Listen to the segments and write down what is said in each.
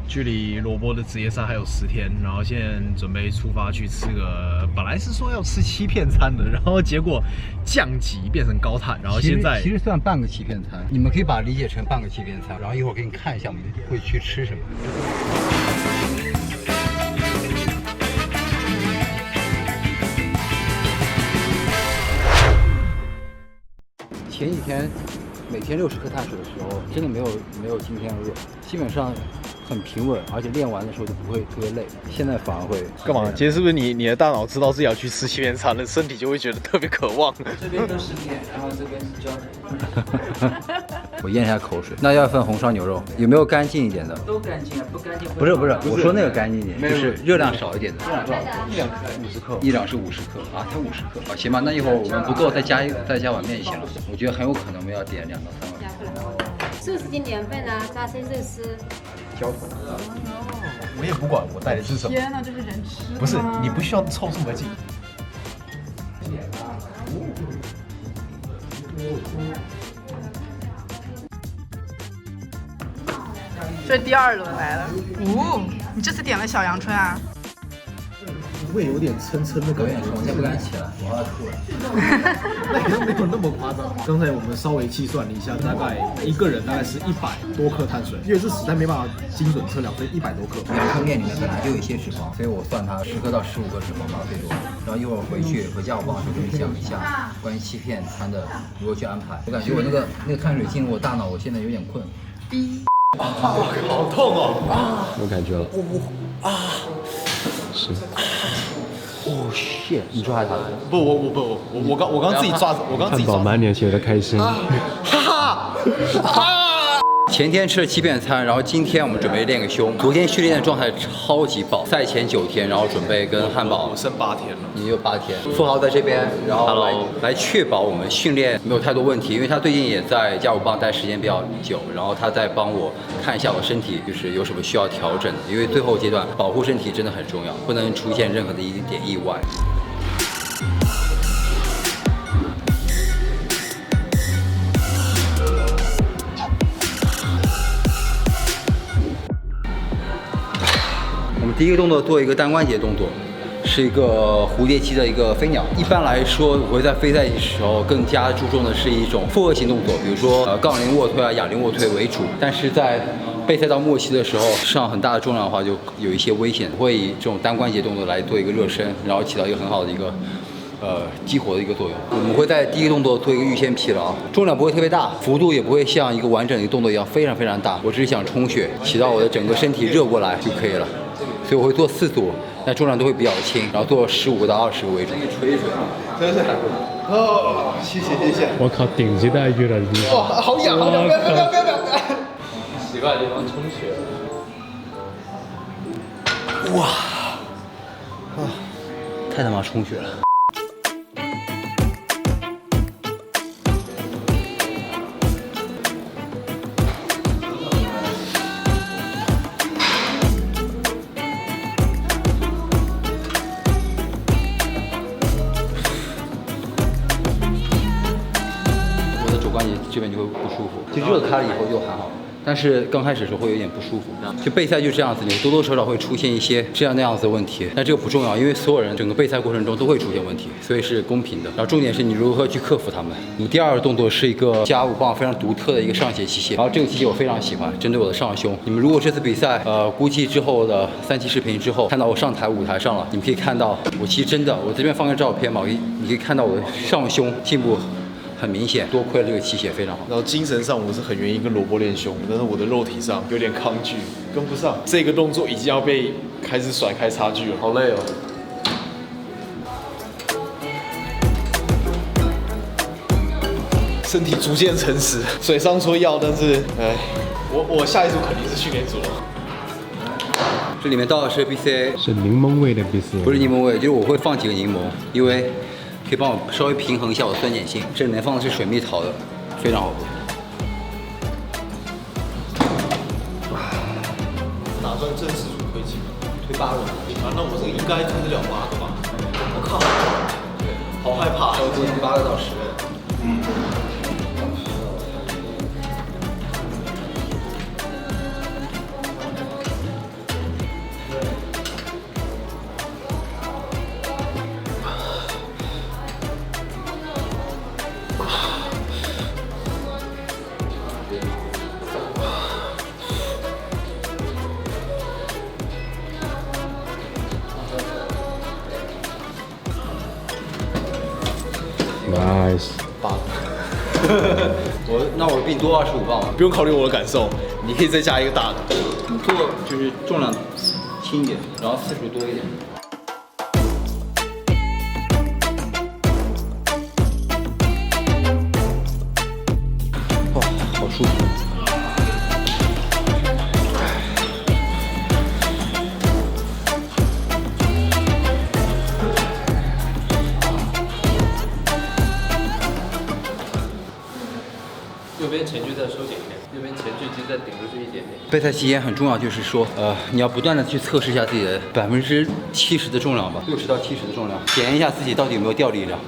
距离罗伯的职业赛还有10天，然后现在准备出发去吃个，本来是说要吃欺骗餐的，然后结果降级变成高碳，然后现在其实算半个欺骗餐，你们可以把它理解成半个欺骗餐，然后一会儿给你看一下我们会去吃什么。前几天每天60克碳水的时候，真的没有今天饿，基本上很平稳，而且练完的时候就不会特别累。现在反而会干嘛？今天是不是你的大脑知道自己要去吃欺骗餐了，身体就会觉得特别渴望？这边都是面，然后这边是浇头。我咽一下口水。那要一份红烧牛肉，有没有干净一点的？都干净啊，不干净。不是，我说那个干净一点，就是热量少一点的。热量多少克？1两50克。1两是50克啊，才50克啊，行吧，那一会儿我们不够再加碗面就行了。我觉得很有可能我们要点2到3碗。素食经2份啊，沙参肉丝。浇头。我也不管我带的是什么。天哪，这是人吃吗？不是，你不需要凑这么近。这第2轮来了。哦，你这次点了小阳春啊？胃有点撑撑的感觉，我现在不敢起来，我要吐了。那没有那么夸张。刚才我们稍微计算了一下，大概一个人大概是100多克碳水，因为这实在没办法精准测量，所以100多克。阳春面里面本来就有一些脂肪，所以我算它10克到15克脂肪吧，最多。然后一会儿回家我帮老师给你讲一下关于欺骗餐的如何去安排。我感觉我那个碳水进入我大脑，我现在有点困。好痛哦！有感觉了。是。哦 shit！ 你抓它？不，我刚自己抓，汉堡满脸写的开心。哈哈！前天吃了欺骗餐，然后今天我们准备练个胸。昨天训练的状态超级爆，赛前9天，然后准备跟汉堡。我剩8天了。你有8天。富豪在这边，然后来确保我们训练没有太多问题，因为他最近也在加武棒待时间比较久，然后他在帮我看一下我身体就是有什么需要调整的，因为最后阶段保护身体真的很重要，不能出现任何的一点意外。我们第一个动作做一个单关节动作，是一个蝴蝶肌的一个飞鸟。一般来说，我会在飞赛的时候更加注重的是一种复合型动作，比如说杠铃卧推啊、哑铃卧推为主。但是在备赛到末期的时候，上很大的重量的话，就有一些危险。我会以这种单关节动作来做一个热身，然后起到一个很好的一个激活的一个作用。我们会在第一个动作做一个预先疲劳，重量不会特别大，幅度也不会像一个完整的动作一样非常非常大。我只是想充血，起到我的整个身体热过来就可以了。所以我会做4组，但重量都会比较轻，然后做15到20个为主。吹一吹，真是哦，谢谢。我靠，顶级待遇了，你。哇，好痒，好痒！不要！奇怪的地方充血。哇，太他妈充血了。这边就会不舒服，就热开了以后就还好，但是刚开始的时候会有点不舒服。就备赛就这样子，你多多少少会出现一些这样那样子的问题，但这个不重要，因为所有人整个备赛过程中都会出现问题，所以是公平的。然后重点是你如何去克服它们。我们第2个动作是一个加武棒非常独特的一个上斜器械，然后这个器械我非常喜欢，针对我的上胸。你们如果这次比赛估计之后的3期视频之后看到我上舞台上了，你们可以看到我其实真的，我这边放个照片嘛，你可以看到我的上胸进步很明显，多亏了这个器械非常好。然后精神上我是很愿意跟萝卜练胸，但是我的肉体上有点抗拒，跟不上。这个动作已经要被开始甩开差距了，好累哦。身体逐渐诚实，水上说要，但是我下一组肯定是训练组。这里面倒的是 BCA， 是柠檬味的 BCA， 不是柠檬味，就是我会放几个柠檬，因为可以帮我稍微平衡一下我的酸碱性。这里面放的是水蜜桃的，非常好喝。打算正式组推几个？推8个。啊，那我这个应该推得了8个吧？我靠，好害怕，要推8个到10个。Nice。我比你多25磅吧。不用考虑我的感受，你可以再加一个大的。你做就是重量轻一点，然后次数多一点。哇，好舒服。右边前锯再收紧一点，右边前锯肌再顶出去一点点。备赛期间很重要，就是说，你要不断的去测试一下自己的70%的重量吧，60到70的重量，检验一下自己到底有没有掉力量。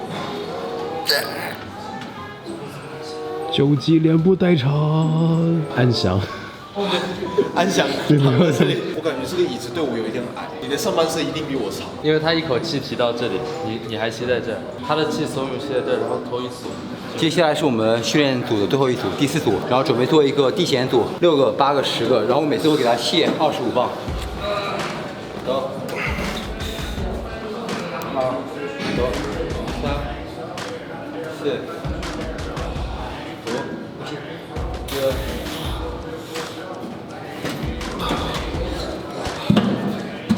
究极连步代偿，安详。安详对躺在这里，我感觉这个椅子对我有一点矮，你的上半身一定比我长。因为他一口气提到这里，你还吸在这儿，他的气怂恿吸在这儿，然后头一缩。接下来是我们训练组的最后一组，第4组，然后准备做一个递减组，6个、8个、10个，然后我每次会给他卸25磅。走，2，走，3，4，5，6。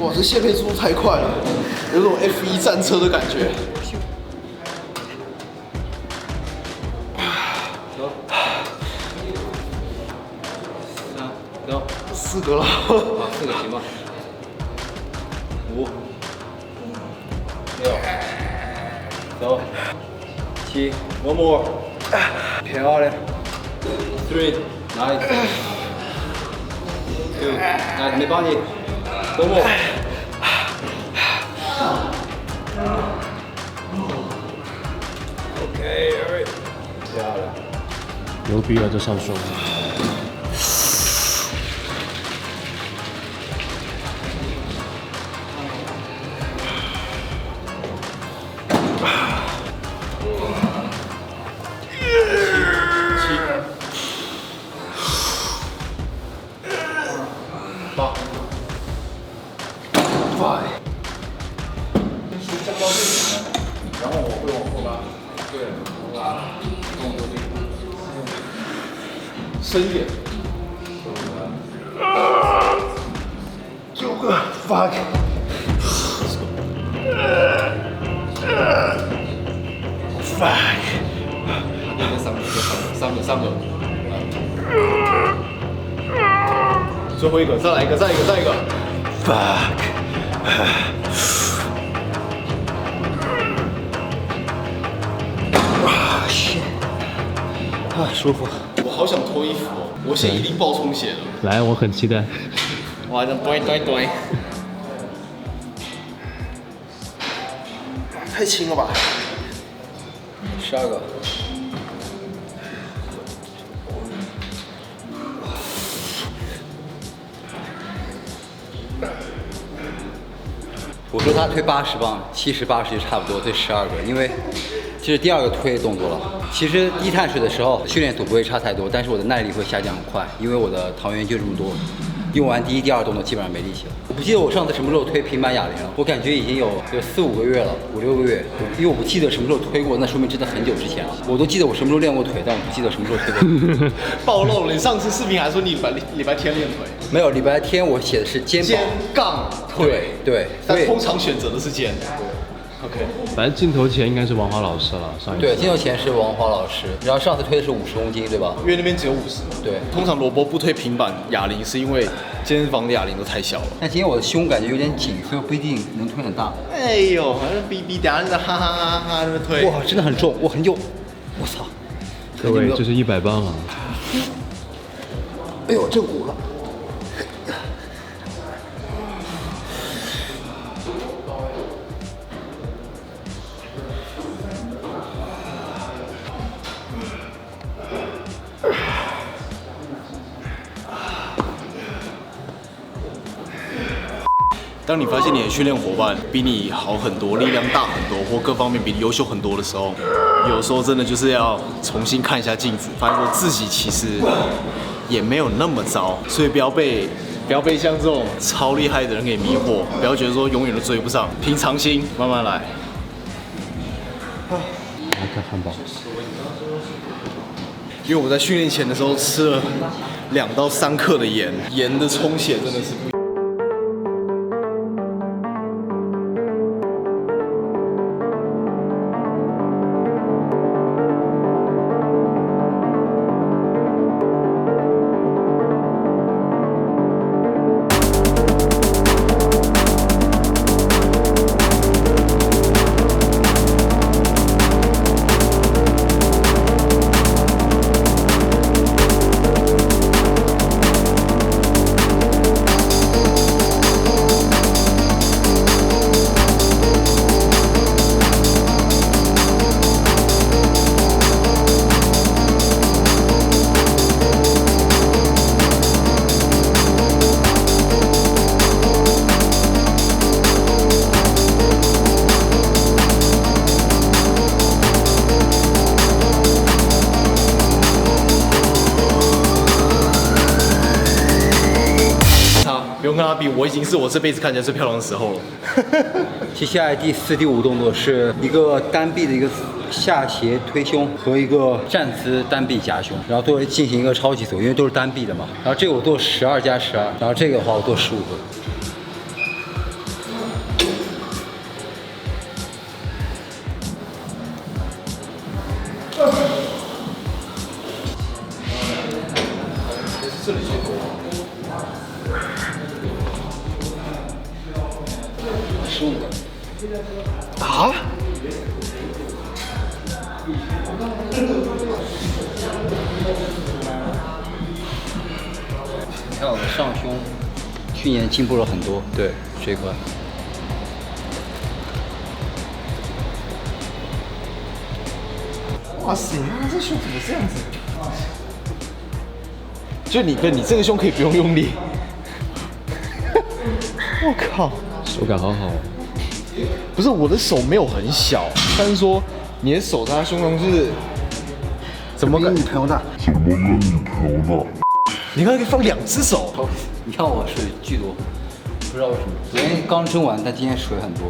哇，这卸配速度太快了，有种 F1 战车的感觉。走4个了，好，4个行吧。5、6，走，7 ，one more，漂亮。3，nice。2，来，没帮你。one more。OK，alright。漂亮。有必要就上手。然后我会往后拉，对，拉，动作力，深一点。9个 ，fuck。fuck。3个。最后一个，再来一个。fuck。啊，舒服。我好想脱衣服哦，我现在一定爆充血了。来，我很期待。哇，这对，太轻了吧12个。我说他推80磅，70、80就差不多，推12个，因为这是第2个推的动作了。其实低碳水的时候训练组不会差太多，但是我的耐力会下降很快，因为我的糖原就这么多。用完第1、第2动作基本上没力气了。我不记得我上次什么时候推平板哑铃了，我感觉已经有4、5个月了，5、6个月，因为我不记得什么时候推过，那说明真的很久之前了。我都记得我什么时候练过腿，但我不记得什么时候推过。暴露了！你上次视频还说你礼拜天练腿，没有，礼拜天我写的是肩杠腿，对，所以但通常选择的是肩。OK，反正镜头前应该是王华老师了，上一次。对，镜头前是王华老师，然后上次推的是50公斤，对吧？因为那边只有50。对，通常萝卜不推平板哑铃，是因为健身房的哑铃都太小了。但今天我的胸感觉有点紧，所以不一定能推很大。哎呦，好像逼，等下你在哈哈哈哈那边推。哇，真的很重，我很重，我操！各位，这是100磅啊！哎呦，正骨了。当你发现你的训练伙伴比你好很多，力量大很多，或各方面比你优秀很多的时候，有时候真的就是要重新看一下镜子，发现说自己其实也没有那么糟，所以不要被像这种超厉害的人给迷惑，不要觉得说永远都追不上，平常心，慢慢来。来看汉堡。因为我在训练前的时候吃了2到3克的盐，盐的充血真的是不一样。不用跟他比，我已经是我这辈子看起来最漂亮的时候了。接下来第4、第5动作是一个单臂的一个下斜推胸和一个站姿单臂夹胸，然后做进行一个超级锁，因为都是单臂的嘛。然后这个我做12+12，然后这个的话我做15个。这里最多。15个。啊？你看我的上胸，去年进步了很多，对这一块。哇塞，那这胸怎么这样子？就你这个胸可以不用用力。我靠，手感好好。不是我的手没有很小，但是说你的手在他胸上就是怎么跟女朋友大？你看可以放2只手。你看我水巨多，不知道为什么。昨天刚蒸完，但今天水很多。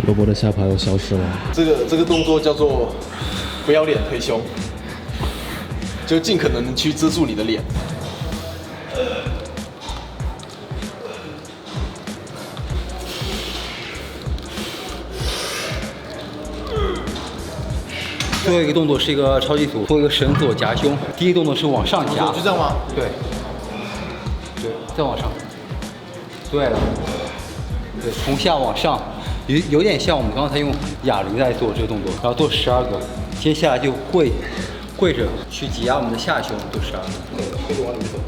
罗伯的下巴又消失了。这个动作叫做不要脸推胸，就尽可能去遮住你的脸。最后一个动作是一个超级锁，做一个绳索夹胸。第一个动作是往上夹，就这样吗？对，对，再往上。对了，对，从下往上，有点像我们刚才用哑铃在做这个动作，然后做12个。接下来就跪着去挤压我们的下胸，做12个，背着往里面走。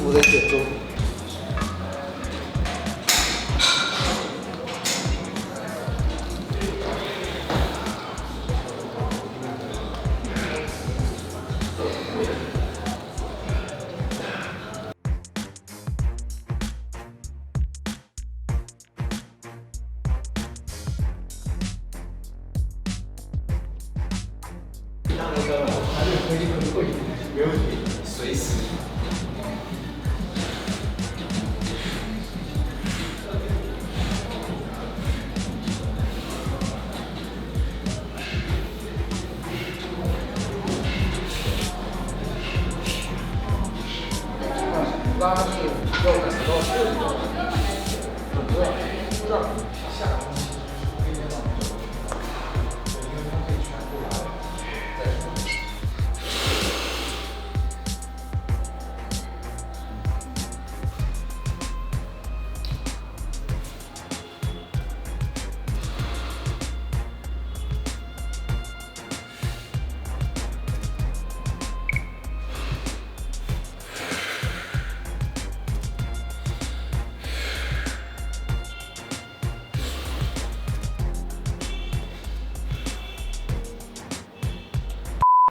我在减重。没问题，随时。拉是要感觉到这个很多让下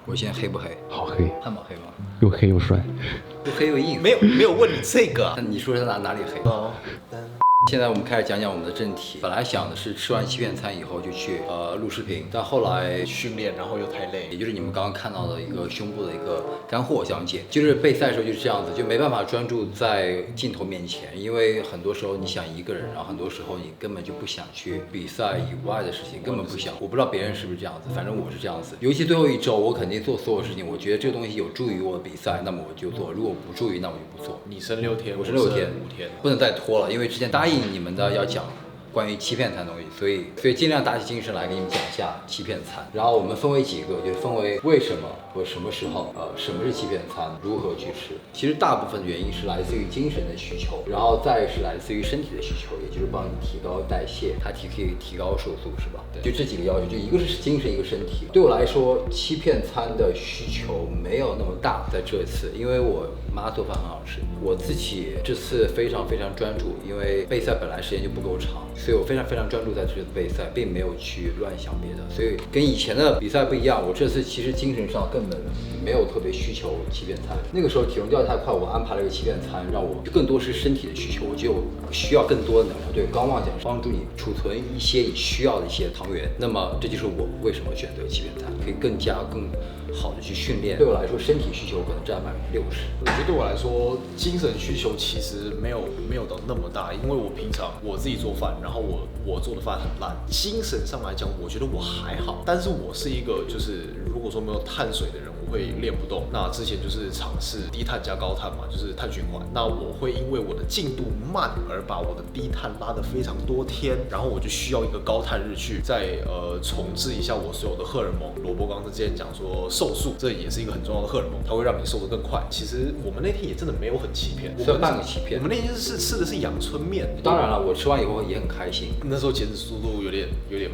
我现在黑不黑？好黑，汉堡黑吗？又黑又帅。又黑又硬。没有问你这个啊。那你说是哪里黑？现在我们开始讲讲我们的正题。本来想的是吃完欺骗餐以后就去录视频，但后来训练，然后又太累，也就是你们刚刚看到的一个胸部的一个干货讲解，就是备赛的时候就是这样子，就没办法专注在镜头面前，因为很多时候你想一个人，然后很多时候你根本就不想去比赛以外的事情，根本不想。我不知道别人是不是这样子，反正我是这样子。尤其最后一周，我肯定做所有事情，我觉得这个东西有助于我的比赛，那么我就做；如果不助于，那我就不做。你剩6天，我是6天，5天，不能再拖了，因为之前答应你们的要讲关于欺骗餐的东西，所以尽量打起精神来给你们讲一下欺骗餐。然后我们分为几个，就分为为什么和什么时候，什么是欺骗餐，如何去吃。其实大部分的原因是来自于精神的需求，然后再是来自于身体的需求，也就是帮你提高代谢，它可以提高瘦素，是吧？对，就这几个要求，就一个是精神，一个身体。对我来说，欺骗餐的需求没有那么大，在这次，因为我妈做饭很好吃，我自己这次非常专注，因为备赛本来时间就不够长，所以我非常专注在这次备赛，并没有去乱想别的，所以跟以前的比赛不一样。我这次其实精神上根本没有特别需求欺骗餐。那个时候体重掉得太快，我安排了一个欺骗餐，让我更多是身体的需求。我觉得我需要更多的能量，对，刚忘讲，帮助你储存一些你需要的一些糖原。那么这就是我为什么选择欺骗餐，可以更好的去训练。对我来说，身体需求可能占60%。我觉得对我来说，精神需求其实没有到那么大，因为我平常我自己做饭，然后我做的饭很烂，精神上来讲，我觉得我还好。但是我是一个就是如果说没有碳水的人，我会练不动。那之前就是尝试低碳加高碳嘛，就是碳循环。那我会因为我的进度慢而把我的低碳拉得非常多天，然后我就需要一个高碳日去再重置一下我所有的荷尔蒙。罗伯刚之前讲说瘦素，这也是一个很重要的荷尔蒙，它会让你瘦得更快。其实我们那天也真的没有很欺骗，算半个欺骗。我们那天是吃的是阳春面。当然了，我吃完以后也很开心。那时候减脂速度有点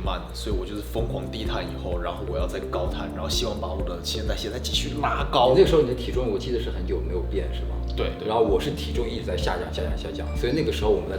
慢，所以我就是疯狂低碳以后，然后我要再高碳，然后希望把我的新陈代谢再继续拉高。那个时候你的体重我记得是很久没有变，是吗？对。然后我是体重一直在下降，所以那个时候我们在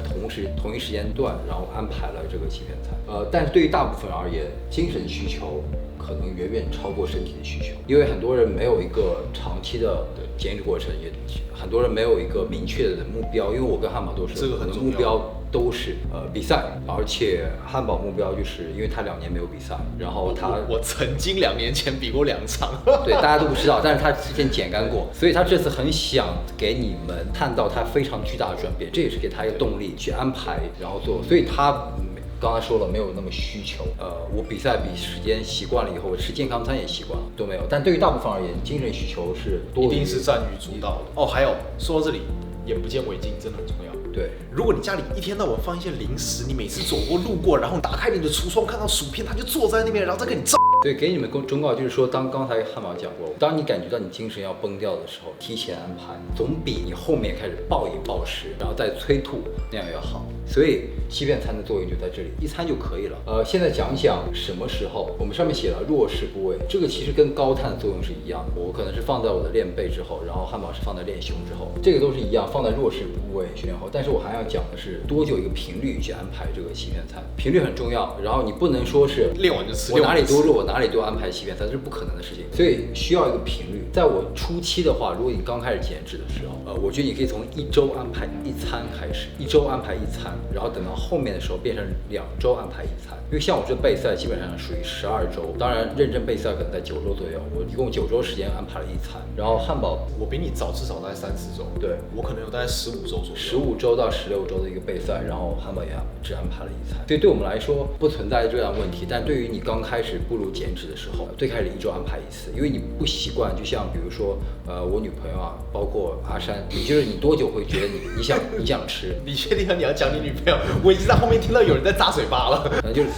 同一时间段，然后安排了这个欺骗餐。但是对于大部分人而言，精神需求可能远超过身体的需求，因为很多人没有一个长期的减脂过程，也很多人没有一个明确的目标。因为我跟汉堡都是，这个很重要，目标都是比赛，而且汉堡目标就是因为他2年没有比赛，然后我曾经2年前比过2场，对，大家都不知道，但是他之前减干过，所以他这次很想给你们看到他非常巨大的转变，这也是给他一个动力去安排，然后做，所以他。刚才说了没有那么需求，我比赛比时间习惯了以后，我吃健康餐也习惯了，都没有。但对于大部分而言，精神需求是多，一定是占于主导的。哦，还有说到这里，眼不见为净真的很重要。对，如果你家里一天到晚放一些零食，你每次走过路过，然后打开你的橱窗看到薯片，他就坐在那边，然后再跟你照。对，给你们忠告就是说，刚才汉堡讲过，当你感觉到你精神要崩掉的时候，提前安排，总比你后面开始暴饮暴食，然后再催吐那样要好。所以欺骗餐的作用就在这里，一餐就可以了。现在讲什么时候，我们上面写了弱势部位，这个其实跟高碳的作用是一样的。我可能是放在我的练背之后，然后汉堡是放在练胸之后，这个都是一样，放在弱势部位训练后。但是我还要讲的是多久一个频率去安排这个欺骗餐，频率很重要。然后你不能说是练完就吃，我哪里多弱，我哪里都安排欺骗餐，这是不可能的事情。所以需要一个频率。在我初期的话，如果你刚开始减脂的时候，我觉得你可以从1周安排1餐开始，1周安排1餐，然后等到后面的时候变成2周安排1餐。因为像我这备赛基本上属于12周，当然认真备赛可能在9周左右，我一共9周时间安排了1餐。然后汉堡我比你早至少大概30周，对，我可能有大概15周左右，15周到16周的一个备赛，然后汉堡也只安排了1餐。所以对我们来说不存在这样的问题，但对于你刚开始步入减脂的时候，最开始1周安排1次，因为你不习惯，就像比如说我女朋友啊，包括阿山，你就是你多久会觉得你想吃？你确定你要讲你女朋友？我已经在后面听到有人在咂嘴巴了。就是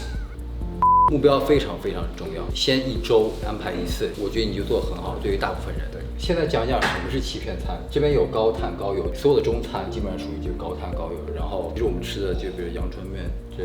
目标非常重要，先1周安排1次，我觉得你就做得很好。对于大部分人，对。现在讲讲什么是欺骗餐。这边有高碳高油，所有的中餐基本上属于就是高碳高油。然后其实我们吃的就比如阳春面，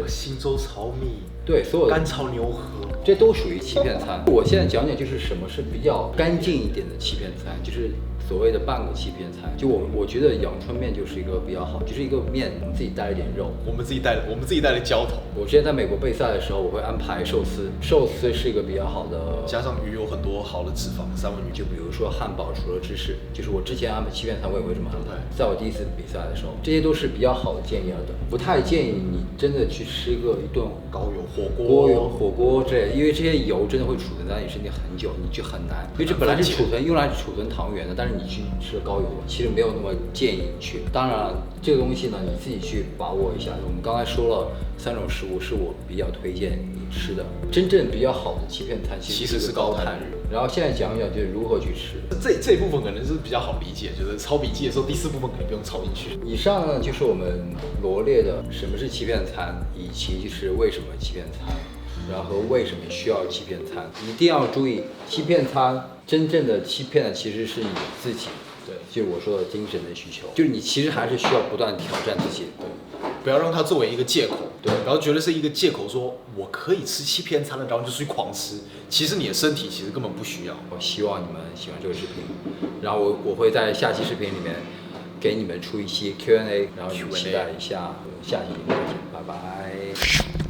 新洲炒米，对，所有的干炒牛河，这都属于欺骗餐。我现在讲讲就是什么是比较干净一点的欺骗餐，就是所谓的半个欺骗餐。就我觉得阳春面就是一个比较好，就是一个面我们自己带一点肉，我们自己带的浇头，我之前在美国备赛的时候，我会安排寿司，寿司是一个比较好的，加上鱼有很多好的脂肪，三文鱼就比如说汉堡除了芝士，就是我之前安排欺骗餐我也会这么安排。在我第一次比赛的时候，这些都是比较好的建议了的，不太建议你真的去吃一顿高油火锅之类的，因为这些油真的会储存在你身体很久，你就很难。因为这本来是用来储存糖原的，但是你去吃了高油，其实没有那么建议你去。当然了，这个东西呢你自己去把握一下。我们刚才说了3种食物是我比较推荐你吃的，真正比较好的欺骗餐其实是高碳日。然后现在讲一讲就是如何去吃。这一部分可能是比较好理解，就是抄笔记的时候第4部分可能不用抄进去。以上呢就是我们罗列的什么是欺骗餐，以及就是为什么欺骗餐，然后为什么需要欺骗餐。一定要注意，欺骗餐真正的欺骗的其实是你自己。对，就是我说的精神的需求，就是你其实还是需要不断挑战自己。对。不要让它作为一个借口，对，不要觉得是一个借口，说我可以吃欺骗餐了，然后就去狂吃。其实你的身体其实根本不需要。我希望你们喜欢这个视频，然后我会在下期视频里面给你们出一期 Q&A， 然后你们期待一下下期影片，拜拜。